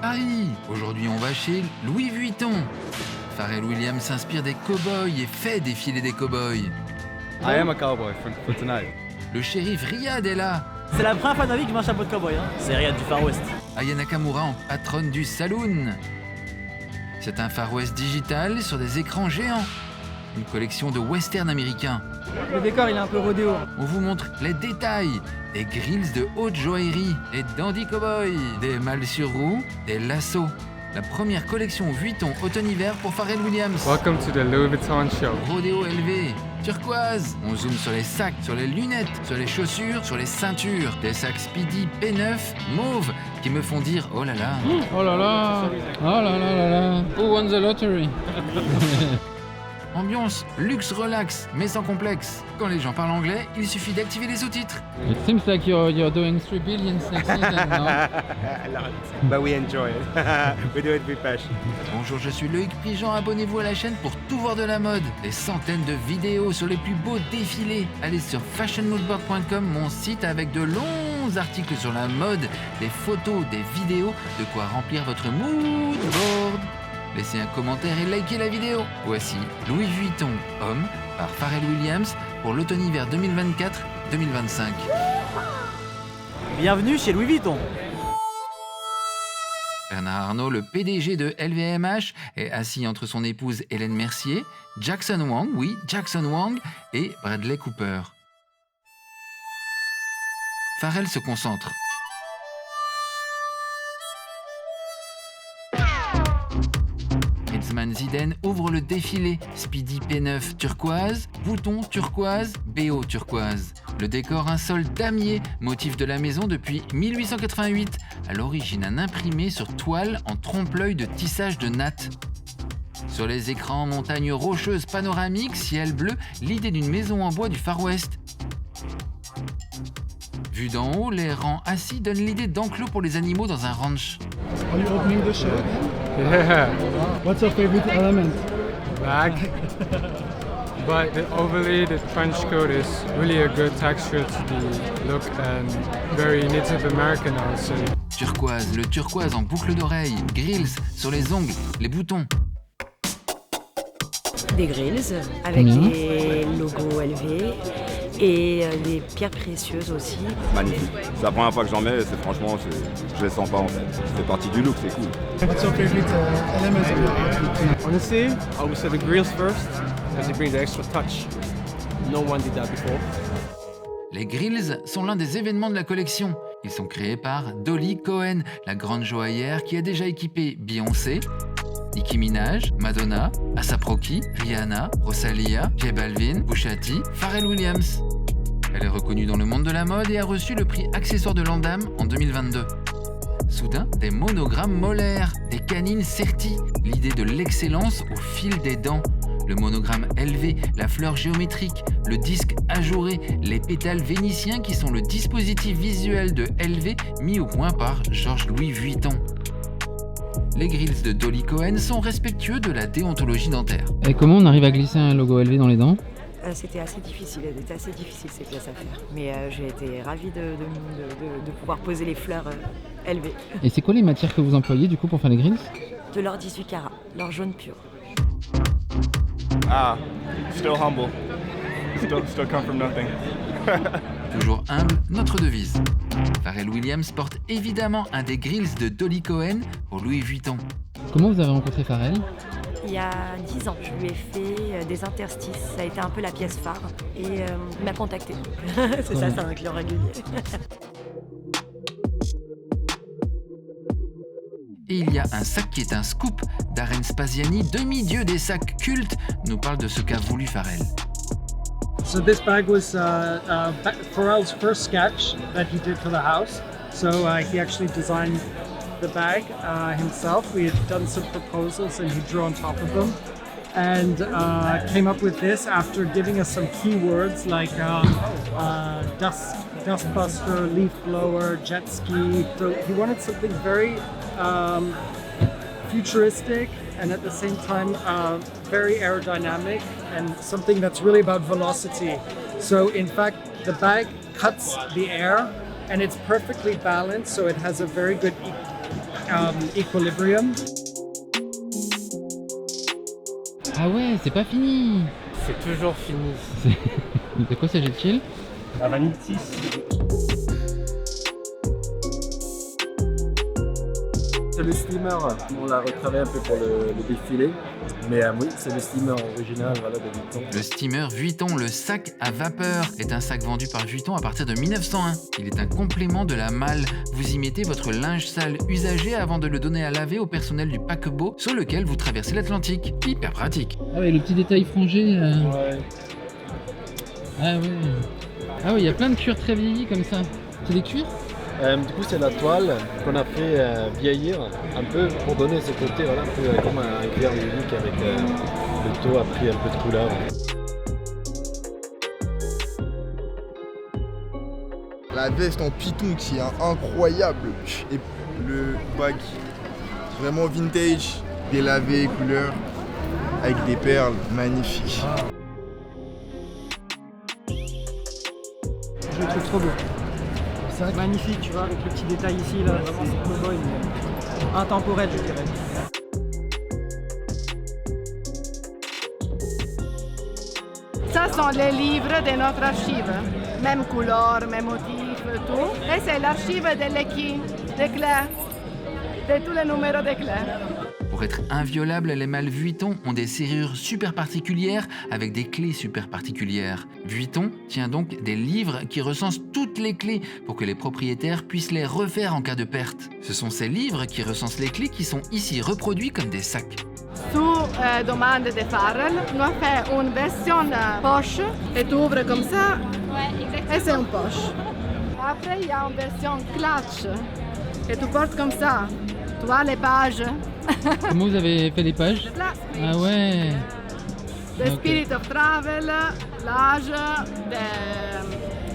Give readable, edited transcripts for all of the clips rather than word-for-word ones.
Paris. Aujourd'hui, on va chez Louis Vuitton. Pharrell Williams s'inspire des cow-boys et fait défiler des cow-boys. I am a cowboy for tonight. Le shérif Riyad est là. C'est la première fois de ma vie que je mets un chapeau de cowboy. C'est Riyad du Far West. Aya Nakamura en patronne du saloon. C'est un Far West digital sur des écrans géants. Une collection de western américains. Le décor, il est un peu rodéo. On vous montre les détails. Des grills de haute joaillerie, des dandy cowboys, des mâles sur roues, des lassos. La première collection Vuitton automne-hiver pour Pharrell Williams. Welcome to the Louis Vuitton show. Rodéo élevé, turquoise. On zoome sur les sacs, sur les lunettes, sur les chaussures, sur les ceintures. Des sacs Speedy P9 mauve qui me font dire oh là là. Oh là là. Oh là là là là. Who won the lottery? Ambiance luxe relax mais sans complexe. Quand les gens parlent anglais, il suffit d'activer les sous-titres. It seems like you're doing 3 billion next season now. A lot, but we enjoy it. We do it with passion. Bonjour, je suis Loïc Prigent, abonnez-vous à la chaîne pour tout voir de la mode. Des centaines de vidéos sur les plus beaux défilés. Allez sur fashionmoodboard.com, mon site avec de longs articles sur la mode, des photos, des vidéos, de quoi remplir votre mood board. Laissez un commentaire et likez la vidéo. Voici Louis Vuitton, homme, par Pharrell Williams pour l'automne-hiver 2024-2025. Bienvenue chez Louis Vuitton. Bernard Arnault, le PDG de LVMH, est assis entre son épouse Hélène Mercier, Jackson Wang, oui, Jackson Wang, et Bradley Cooper. Pharrell se concentre. Heinzmann Ziden ouvre le défilé. Speedy P9 turquoise, bouton turquoise, BO turquoise. Le décor un sol damier, motif de la maison depuis 1888. À l'origine un imprimé sur toile en trompe-l'œil de tissage de natte. Sur les écrans, montagnes rocheuses panoramiques, ciel bleu, l'idée d'une maison en bois du Far West. Vu d'en haut, les rangs assis donnent l'idée d'enclos pour les animaux dans un ranch. Are you opening the show? Yeah, What's your favorite element? bag. But the trench coat is really a good texture to the look and very Native American, I would say. Turquoise, le turquoise en boucle d'oreille, grills sur les ongles, les boutons. Des grills avec Combien des logos LV et des pierres précieuses aussi. Magnifique. C'est la première fois que j'en mets, franchement, je les sens pas en fait. C'est partie du look, c'est cool. What's your favorite element of your outfit? Honestly, I would say the grills first because they bring the extra touch. No one did that before. Les grills sont l'un des événements de la collection. Ils sont créés par Dolly Cohen, la grande joaillère qui a déjà équipé Beyoncé, Nicki Minaj, Madonna, A$AP Rocky, Rihanna, Rosalia, J Balvin, Pusha T, Pharrell Williams. Elle est reconnue dans le monde de la mode et a reçu le prix accessoire de l'Andam en 2022. Soudain, des monogrammes molaires, des canines serties, l'idée de l'excellence au fil des dents. Le monogramme LV, la fleur géométrique, le disque ajouré, les pétales vénitiens qui sont le dispositif visuel de LV mis au point par Georges-Louis Vuitton. Les grills de Dolly Cohen sont respectueux de la déontologie dentaire. Et comment on arrive à glisser un logo LV dans les dents? C'était assez difficile ces pièces à faire. Mais j'ai été ravie de pouvoir poser les fleurs LV. Et c'est quoi les matières que vous employez du coup pour faire les grills? De l'or 18 carats, l'or jaune pur. Ah, still humble. Still come from nothing. Toujours humble, notre devise. Pharrell Williams porte évidemment un des grills de Dolly Cohen pour Louis Vuitton. Comment vous avez rencontré Pharrell? Il y a 10 ans, je lui ai fait des interstices. Ça a été un peu la pièce phare. Et il m'a contacté. C'est ça, c'est un client régulier. Et il y a un sac qui est un scoop. Darren Spaziani, demi-dieu des sacs cultes, nous parle de ce qu'a voulu Pharrell. So this bag was Pharrell's first sketch that he did for the house. So he actually designed the bag himself. We had done some proposals and he drew on top of them. And came up with this after giving us some keywords like dustbuster, leaf blower, jet ski. So he wanted something very futuristic and at the same time very aerodynamic and something that's really about velocity. So in fact, the bag cuts the air and it's perfectly balanced, so it has a very good Equilibrium. Ah ouais, c'est pas fini. C'est toujours fini. De quoi s'agit-il? La vanille 6. C'est le steamer, on l'a retravaillé un peu pour le défilé, mais oui, c'est le steamer original voilà, de Vuitton. Le steamer Vuitton, le sac à vapeur, est un sac vendu par Vuitton à partir de 1901. Il est un complément de la malle. Vous y mettez votre linge sale usagé avant de le donner à laver au personnel du paquebot sur lequel vous traversez l'Atlantique. Hyper pratique. Ah ouais, le petit détail frangé. Ouais. Ah ouais. Ah ouais, il y a plein de cuirs très vieillis comme ça. C'est des cuirs? Du coup, c'est la toile qu'on a fait vieillir un peu pour donner ce côté voilà, un peu comme un cuir unique avec le taux a pris un peu de couleur. La veste en python qui est incroyable et le bag vraiment vintage, délavé, couleur, avec des perles magnifiques. Je le trouve trop beau. C'est magnifique, tu vois, avec le petit détail ici, là, vraiment c'est cowboy, mais intemporel, je dirais. Ça sont les livres de notre archive. Même couleur, même motif, tout. Et c'est l'archive de l'équipe, des clés, de tous les numéros des clés. Pour être inviolables, les malles Vuitton ont des serrures super particulières avec des clés super particulières. Vuitton tient donc des livres qui recensent toutes les clés pour que les propriétaires puissent les refaire en cas de perte. Ce sont ces livres qui recensent les clés qui sont ici reproduits comme des sacs. Sous demande de Farrell, nous avons fait une version poche et tu ouvres comme ça et c'est une poche. Après, il y a une version clutch et tu portes comme ça. Tu vois les pages. Comment vous avez fait les pages? Là. Ah ouais. The Spirit of Travel, l'âge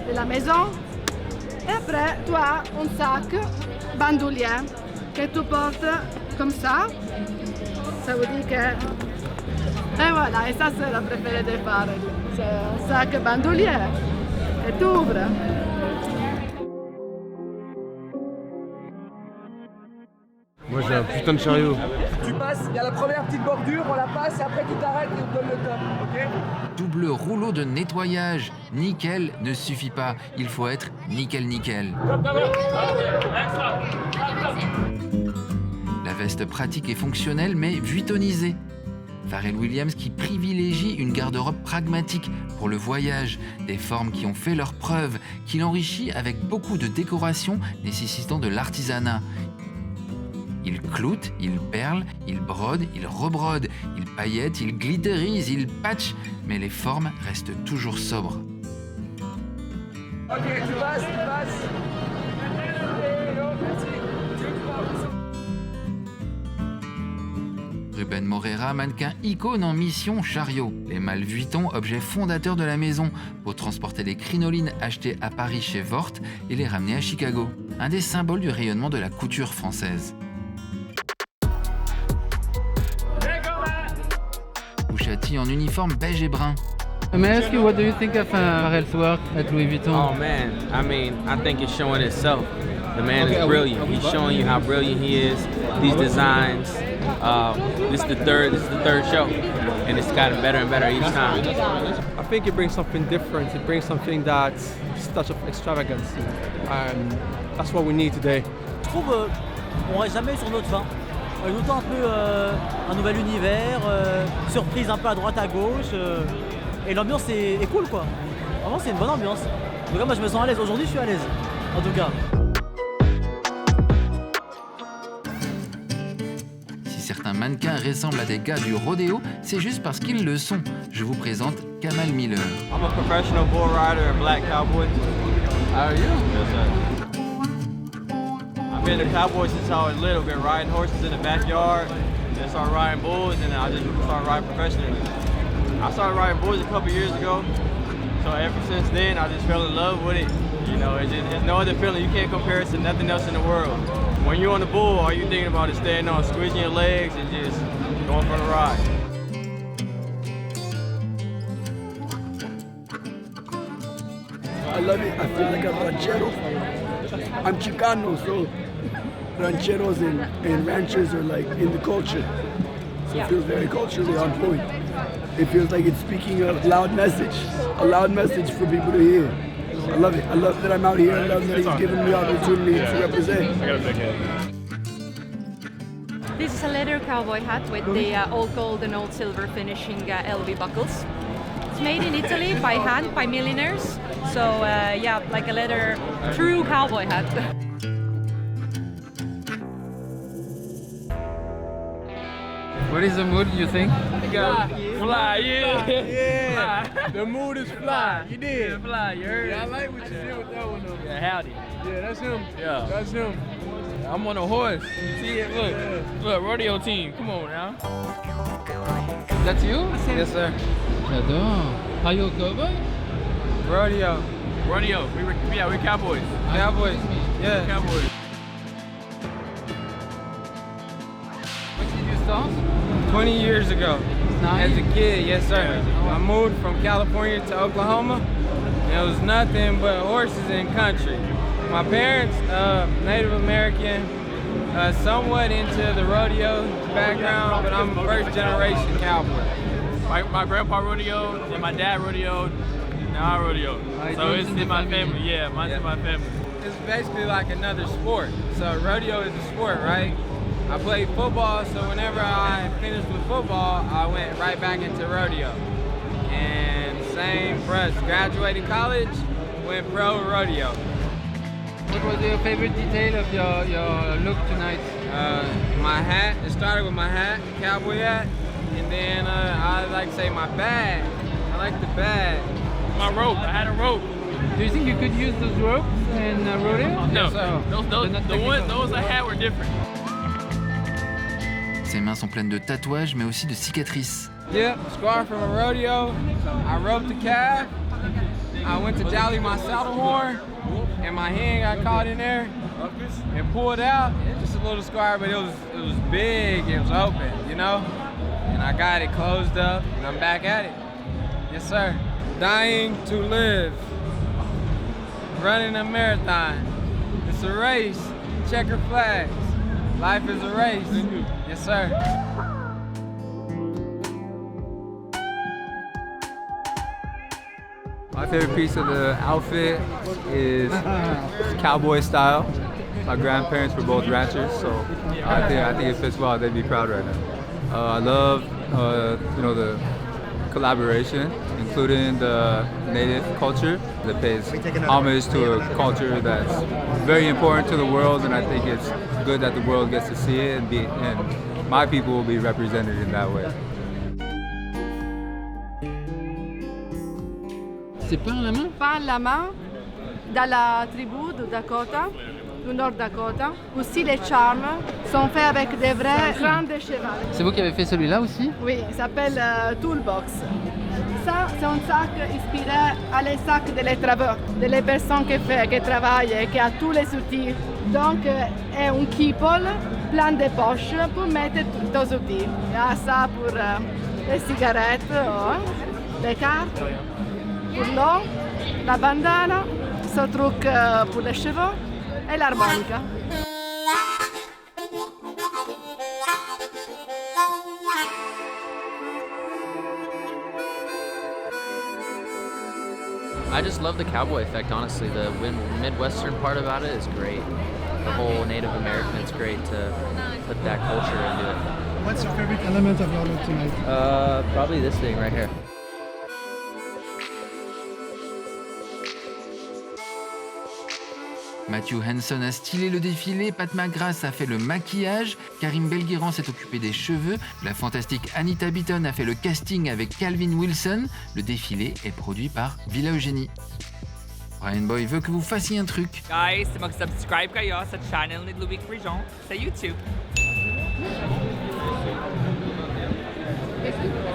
de la maison. Et après, tu as un sac bandoulier que tu portes comme ça. Ça veut dire que... Et voilà, et ça c'est la préférée des Farrell. C'est un sac bandoulier. Et tu ouvres. Moi j'ai un putain de chariot. Tu passes, il y a la première petite bordure, on la passe et après tu t'arrêtes et on te donne le top, ok? Double rouleau de nettoyage. Nickel ne suffit pas, il faut être nickel. La veste pratique et fonctionnelle mais vuittonisée. Pharrell Williams qui privilégie une garde-robe pragmatique pour le voyage, des formes qui ont fait leurs preuves, qu'il enrichit avec beaucoup de décorations nécessitant de l'artisanat. Il cloute, il perle, il brode, il rebrode, il paillette, il glitterise, il patch, mais les formes restent toujours sobres. Ok, tu passes. Ruben Morera, mannequin icône en mission chariot. Les malles Vuitton, objet fondateur de la maison, pour transporter les crinolines achetées à Paris chez Vort et les ramener à Chicago. Un des symboles du rayonnement de la couture française. Bouchati en uniforme beige et brun. May I ask you, what do you think of Pharrell's work at Louis Vuitton? Oh man, I think it's showing itself. The man is brilliant. He's showing you how brilliant he is. These designs. This is the third show, and it's gotten better and better each time. I think it brings something different. It brings something that's just a touch of extravagance, and that's what we need today. Je trouve on reste jamais sur notre faim. On est tout le temps un peu un nouvel univers, surprise un peu à droite à gauche, et l'ambiance est cool quoi. Vraiment c'est une bonne ambiance. En tout cas moi je me sens à l'aise. Aujourd'hui je suis à l'aise. En tout cas. Certains mannequins ressemblent à des gars du rodéo, c'est juste parce qu'ils le sont. Je vous présente Kamal Miller. I'm a professional bull rider and black cowboy. How are you? Yes, sir. I've been a cowboy since I was little, been riding horses in the backyard, then started riding bulls, and then I just started riding professionally. I started riding bulls a couple years ago, so ever since then I just fell in love with it. You know, it's no other feeling. You can't compare it to nothing else in the world. When you're on the bull, all you're thinking about is staying on, squeezing your legs and just going for the ride. I love it. I feel like a ranchero. I'm Chicano, so rancheros and ranchers are like in the culture. So it feels very culturally on point. It feels like it's speaking a loud message for people to hear. I love it. I love that I'm out here. I love that he's given me the opportunity to represent. This is a leather cowboy hat with the old gold and old silver finishing LV buckles. It's made in Italy by hand, by millionaires. So yeah, like a leather true cowboy hat. What is the mood, you think? Fly, yeah. Fly. The mood is fly. You did. Yeah, fly, you heard? Yeah, I like what you did with that one though. Yeah, howdy. Yeah, that's him. Yeah. That's him. I'm on a horse. See it? Look. Look, rodeo team. Come on now. That's you? Yes, sir. J'adore. Are you a cowboy? Rodeo. We're cowboys. Cowboys. Yeah. Cowboys. When did you start? 20 years ago. Nice. As a kid, yes, sir. I moved from California to Oklahoma. And it was nothing but horses and country. My parents, Native American, somewhat into the rodeo background, but I'm a first generation cowboy. My grandpa rodeoed, and my dad rodeoed, and now I rodeo. So it's in my family, yeah, mine's in my family. It's basically like another sport. So rodeo is a sport, right? I played football, so whenever I finished with football, I went right back into rodeo. And same for us, graduating college, went pro rodeo. What was your favorite detail of your look tonight? My hat. It started with my hat, cowboy hat, and then I like to say my bag. I like the bag. My rope. I had a rope. Do you think you could use those ropes in rodeo? No, those I had were different. Ses mains sont pleines de tatouages, mais aussi de cicatrices. Yep, scar from a rodeo. I roped the calf. I went to jolly my saddle horn, and my hand got caught in there and pulled out. Just a little scar, but it was big. It was open, you know. And I got it closed up, and I'm back at it. Yes, sir. Dying to live. Running a marathon. It's a race. Checker flags. Life is a race. Yes, sir. My favorite piece of the outfit is cowboy style. My grandparents were both ranchers, so I think it fits well. They'd be proud right now. I love the collaboration, including the native culture that pays homage to a culture that's very important to the world, and I think it's good that the world gets to see it and my people will be represented in that way. C'est pain à la main? Pain à la main, dans la tribu de Dakota, du Nord Dakota. Aussi les charmes sont faits avec des vrais crânes de cheval. C'est vous qui avez fait celui-là aussi? Oui, il s'appelle Toolbox. Ça, c'est un sac inspiré à les sacs de les travailleurs, de les personnes qui travaillent et qui ont tous les outils. Donc, est un keepall plein de poches pour mettre tous les outils. Il y a ça pour les cigarettes, les cartes, pour l'eau, la bandana, ce truc pour les cheveux et l'harmonica. I just love the cowboy effect, honestly. The Midwestern part about it is great. The whole Native American, it's great to put that culture into it. What's your favorite element of your look tonight? Probably this thing right here. Matthew Henson a stylé le défilé, Pat McGrath a fait le maquillage, Karim Belguiran s'est occupé des cheveux, la fantastique Anita Beaton a fait le casting avec Calvin Wilson. Le défilé est produit par Villa Eugénie. Brian Boy veut que vous fassiez un truc. Guys, mag-subscribe kayo sa channel ni Louis Frijon sa YouTube.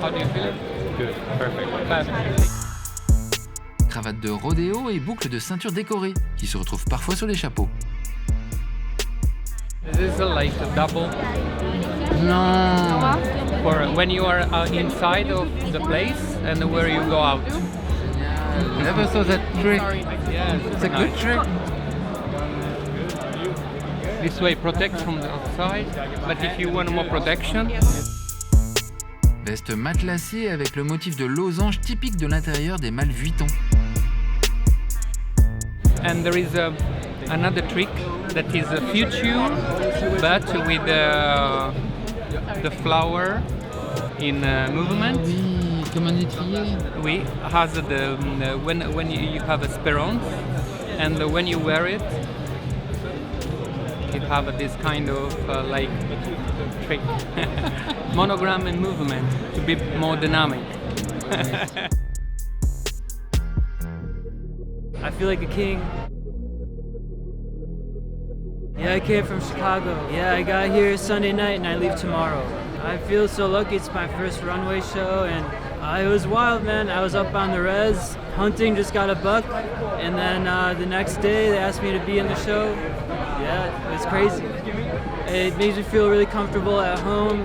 How do you feel? Good, perfect. Cravate de rodéo et boucle de ceinture décorée, qui se retrouvent parfois sur les chapeaux. Is this like a double? No. For when you are inside of the place and where you go out. I never saw that trick. Yeah, It's a good trick. This way protect from the outside, but if you want more protection. Veste matelassée avec le motif de losange typique de l'intérieur des mâles vuitons. And there is another trick that is a future, but with the flower in movement. Oui, comme un étrier. Oui, has the when you have a speron, and when you wear it, you have this kind of like trick, monogram and movement to be more dynamic. I feel like a king. Yeah, I came from Chicago. Yeah, I got here Sunday night and I leave tomorrow. I feel so lucky. It's my first runway show and it was wild, man. I was up on the res, hunting, just got a buck, and then the next day they asked me to be in the show. Yeah, it was crazy. It makes me feel really comfortable at home,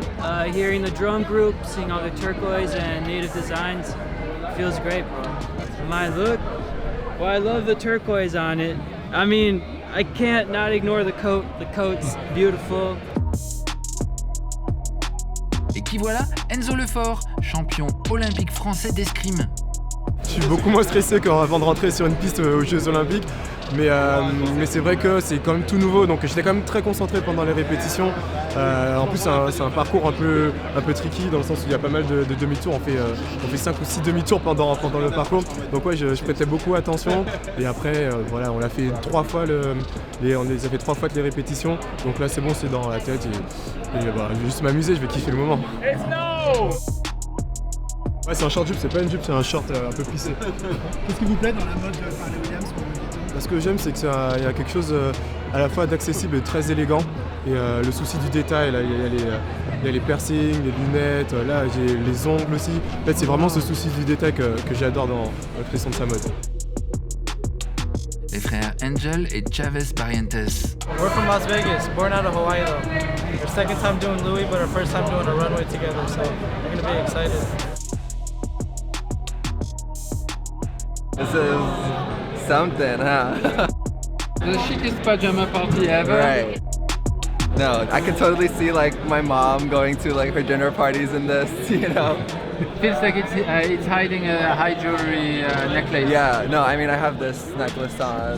hearing the drum group, seeing all the turquoise and native designs. It feels great, bro. My look? Well, I love the turquoise on it. I mean, I can't not ignore the coat. The coat's beautiful. Et qui voilà, Enzo Lefort, champion olympique français d'escrime. Je suis beaucoup moins stressé qu'avant de rentrer sur une piste aux Jeux Olympiques, mais c'est vrai que c'est quand même tout nouveau, donc j'étais quand même très concentré pendant les répétitions. En plus, c'est un parcours un peu tricky dans le sens où il y a pas mal de demi-tours. On fait 5 ou 6 demi-tours pendant le parcours, donc ouais, je prêtais beaucoup attention. Et après, voilà, on l'a fait 3 fois on les a fait 3 fois les répétitions, donc là c'est bon, c'est dans la tête et bah, je vais juste m'amuser, je vais kiffer le moment. Ouais, c'est un short jupe, c'est pas une jupe, c'est un short un peu plissé. Qu'est-ce qui vous plaît dans la mode de Pharrell Williams? Ce que j'aime, c'est qu'il y a quelque chose à la fois d'accessible et très élégant. Et le souci du détail, là, il y a les piercings, les lunettes, là j'ai les ongles aussi. En fait, c'est vraiment ce souci du détail que j'adore dans la création de sa mode. Les frères Angel et Chavez Barrientes. We're from Las Vegas, born out of Hawaii though. Our second time doing Louis, but our first time doing a runway together, so we're gonna be excited. This is something, huh? The chicest pajama party ever. Right. No, I can totally see like my mom going to like her dinner parties in this, you know? Feels like it's hiding a high jewelry necklace. Yeah, no, I mean I have this necklace on.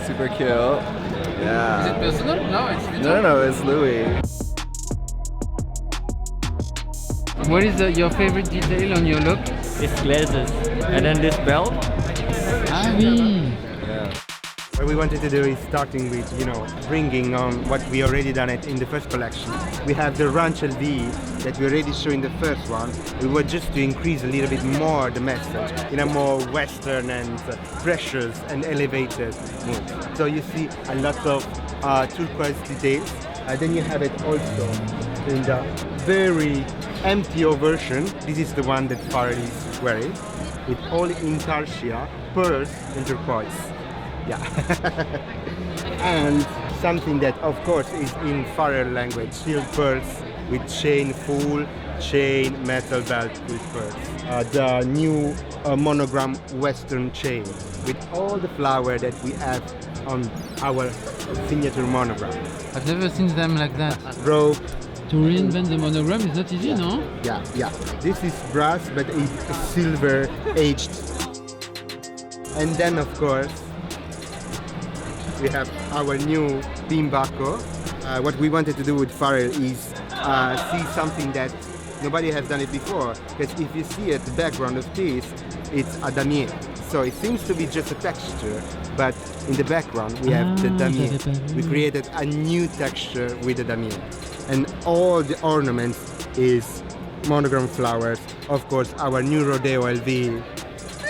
Super cute. Yeah. Is it personal? No, it's Vuitton. No, it's Louis. What is your favorite detail on your look? It's glasses. And then this belt. Ah oui. Yeah. What we wanted to do is starting with, bringing on what we already done it in the first collection. We have the Ranch LV that we already showed in the first one. We were just to increase a little bit more the message in a more Western and precious and elevated mood. So you see a lot of turquoise details. Then you have it also in the very MTO version. This is the one that Pharrell is wearing, with all intarsia, pearls and turquoise. Yeah. And something that of course is in Pharrell language, steel pearls with full chain metal belt with pearls. The new monogram Western chain with all the flower that we have on our signature monogram. I've never seen them like that. Rope. To reinvent the monogram is not easy, no? Yeah. This is brass, but it's silver aged. And then of course, we have our new Bimbaco. What we wanted to do with Pharrell is see something that nobody has done it before. Because if you see at the background of this, it's a damier. So it seems to be just a texture, but in the background we have the damier. We created a new texture with the damier. And all the ornaments is monogram flowers. Of course, our new Rodeo LV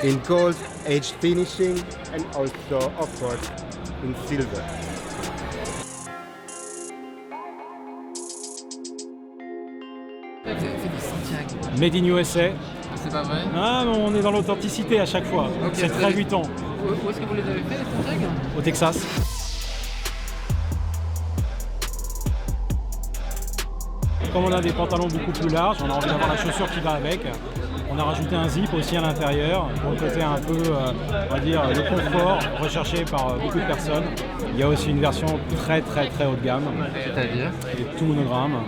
in gold, aged finishing, and also, of course, in silver. Made in USA. C'est pas vrai? Ah, mais on est dans l'authenticité à chaque fois. Okay, c'est très Vuitton. Où est-ce que vous les avez fait, les Santiago? Au Texas. comme on a des pantalons beaucoup plus larges, on a envie d'avoir la chaussure qui va avec. On a rajouté un zip aussi à l'intérieur pour le côté un peu, on va dire, le confort recherché par beaucoup de personnes. Il y a aussi une version très haut de gamme. C'est-à-dire? Elle est tout monogramme.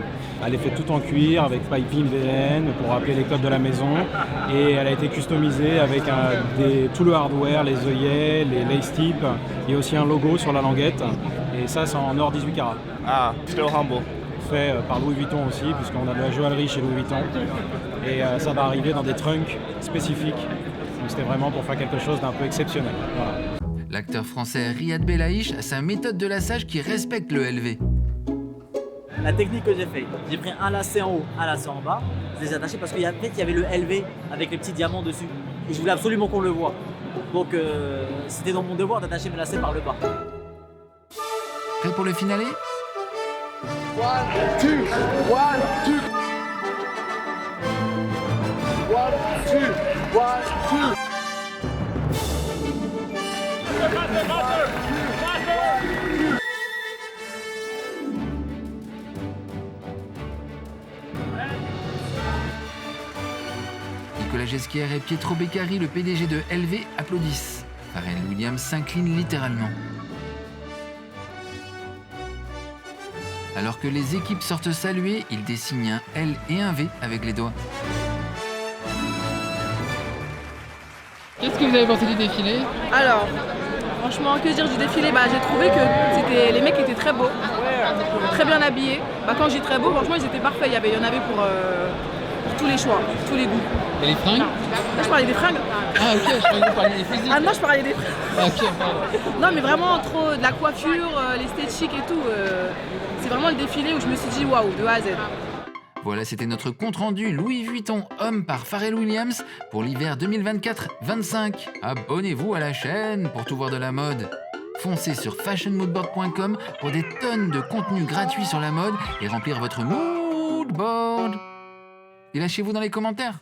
Elle est faite tout en cuir avec piping VN pour rappeler les codes de la maison. Et elle a été customisée avec tout le hardware, les œillets, les lace tips. Il y a aussi un logo sur la languette. Et ça, c'est en or 18 carats. Ah, still humble. Fait par Louis Vuitton aussi, puisqu'on a de la joaillerie chez Louis Vuitton. Et ça va arriver dans des trunks spécifiques. Donc c'était vraiment pour faire quelque chose d'un peu exceptionnel. Voilà. L'acteur français Riyad Belaïch a sa méthode de lassage qui respecte le LV. La technique que j'ai faite, j'ai pris un lacet en haut, un lacet en bas, je les ai attachés parce qu'il y avait le LV avec les petits diamants dessus. Et je voulais absolument qu'on le voie. Donc c'était dans mon devoir d'attacher mes lacets par le bas. Prêt pour le finale? 1, 2, 1, 2. 1, 2, 1, 2. Nicolas Ghesquière et Pietro Beccari, le PDG de LV, applaudissent. Pharrell Williams s'incline littéralement. Alors que les équipes sortent saluer, il dessine un L et un V avec les doigts. Qu'est-ce que vous avez pensé du défilé? Alors, franchement, que dire du défilé? J'ai trouvé que les mecs étaient très beaux, très bien habillés. Quand je dis très beaux, franchement, ils étaient parfaits. Il y en avait pour tous les choix, tous les goûts. Et les fringues? Là, je parlais des fringues. Ah ok, je croyais que vous parliez des physiques. Ah non, je parlais des fringues. Ah, ok, pardon. Non, mais vraiment trop de la coiffure, l'esthétique et tout. C'est vraiment le défilé où je me suis dit waouh, de A à Z. Voilà, c'était notre compte-rendu Louis Vuitton Homme par Pharrell Williams pour l'hiver 2024-25. Abonnez-vous à la chaîne pour tout voir de la mode. Foncez sur fashionmoodboard.com pour des tonnes de contenu gratuit sur la mode et remplir votre mood board. Et lâchez-vous dans les commentaires.